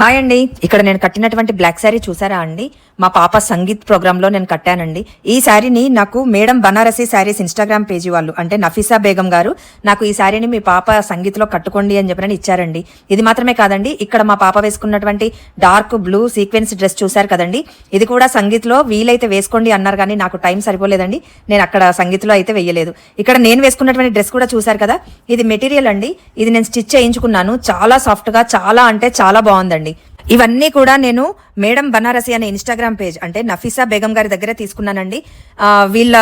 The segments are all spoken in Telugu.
హాయ్ అండి, ఇక్కడ నేను కట్టినటువంటి బ్లాక్ శారీ చూసారా అండి? మా పాప సంగీత్ ప్రోగ్రామ్ లో నేను కట్టానండి. ఈ శారీని నాకు madam Banarasi saris Instagram page వాళ్ళు అంటే నఫీసా బేగం గారు నాకు ఈ శారీని మీ పాప సంగీత్ లో కట్టుకోండి అని చెప్పని ఇచ్చారండి. ఇది మాత్రమే కాదండి, ఇక్కడ మా పాప వేసుకున్నటువంటి డార్క్ బ్లూ సీక్వెన్స్ డ్రెస్ చూసారు కదండి, ఇది కూడా సంగీత్ లో వీలైతే వేసుకోండి అన్నారు, కానీ నాకు టైం సరిపోలేదండి, నేను అక్కడ సంగీత్ లో అయితే వేయలేదు. ఇక్కడ నేను వేసుకున్నటువంటి డ్రెస్ కూడా చూసారు కదా, ఇది మెటీరియల్ అండి, ఇది నేను స్టిచ్ చేయించుకున్నాను. చాలా సాఫ్ట్ గా, చాలా అంటే చాలా బాగుందండి. ఇవన్నీ కూడా నేను మేడం బనారసి అనే ఇన్స్టాగ్రామ్ పేజ్ అంటే నఫీసా బేగం గారి దగ్గర తీసుకున్నానండి. వీళ్ళ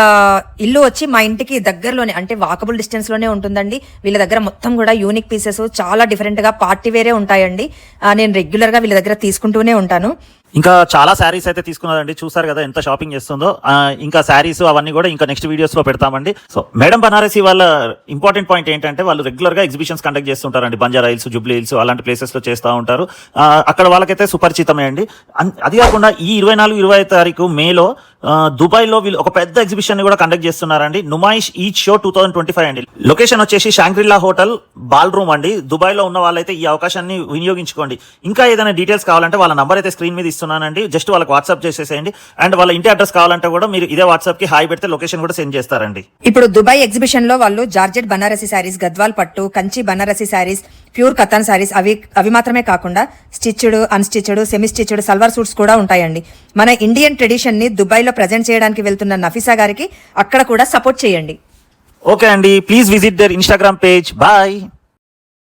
ఇల్లు వచ్చి మా ఇంటికి దగ్గరలోనే అంటే వాకబుల్ డిస్టెన్స్ లోనే ఉంటుందండి. వీళ్ళ దగ్గర మొత్తం కూడా యూనిక్ పీసెస్ చాలా డిఫరెంట్ గా పార్టీ వేరే ఉంటాయండి. నేను రెగ్యులర్ గా వీళ్ళ దగ్గర తీసుకుంటూనే ఉంటాను. ఇంకా చాలా శారీస్ అయితే తీసుకున్నారండి, చూసారు కదా ఎంత షాపింగ్ చేస్తుందో. ఇంకా శారీస్ అవన్నీ కూడా ఇంకా నెక్స్ట్ వీడియోస్ లో పెడతామండి. సో మేడం బనారసి వాళ్ళ ఇంపార్టెంట్ పాయింట్ ఏంటంటే వాళ్ళు రెగ్యులర్ గా ఎగ్జిబిషన్స్ కండక్ట్ చేస్తుంటారండి. బంజారా హిల్స్, జూబ్లీ హిల్స్ అలాంటి ప్లేసెస్ లో చేస్తూ ఉంటారు. అక్కడ వాళ్ళకైతే సుపరిచితమే అండి. అది కాకుండా ఈ 24-25 తారీఖు మేలో దుబాయ్ లో వీళ్ళు ఒక పెద్ద ఎగ్జిబిషన్ ని కూడా కండక్ట్ చేస్తున్నారండి. నుమాయిష్ ఈచ్ షో 2025 అండి. లొకేషన్ వచ్చేసి షాంగ్రిలా హోటల్ బాల్ రూమ్ అండి. దుబాయ్ లో ఉన్న వాళ్ళైతే ఈ అవకాశాన్ని వినియోగించుకోండి. ఇంకా ఏదైనా డీటెయిల్స్ కావాలంటే వాళ్ళ నంబర్ అయితే స్క్రీన్ మీద ఇస్తున్నానండి, జస్ట్ వాళ్ళకి వాట్సాప్ చేసేసేయండి. అండ్ వాళ్ళ ఇంటి అడ్రస్ కావాలంటే కూడా మీరు ఇదే వాట్సాప్ కి హాయ్ పెడితే లొకేషన్ కూడా సెండ్ చేస్తారండి. ఇప్పుడు దుబాయ్ ఎగ్జిబిషన్ లో వాళ్ళు జార్జెట్ బనారసి శారీస్, గద్వాల్ పట్టు, కంచి బనారసి శారీస్, ప్యూర్ కతాన్ శారీస్ అవి మాత్రమే కాకుండా stitched, unstitched, semi stitched salwar suits కూడా ఉంటాయండి. మన ఇండియన్ ట్రెడిషన్ ని దుబాయ్ లో ప్రజెంట్ చేయడానికి వెళ్తున్న నఫీసా గారికి అక్కడ కూడా సపోర్ట్ చేయండి. ఓకే అండి, please visit there Instagram page. Bye.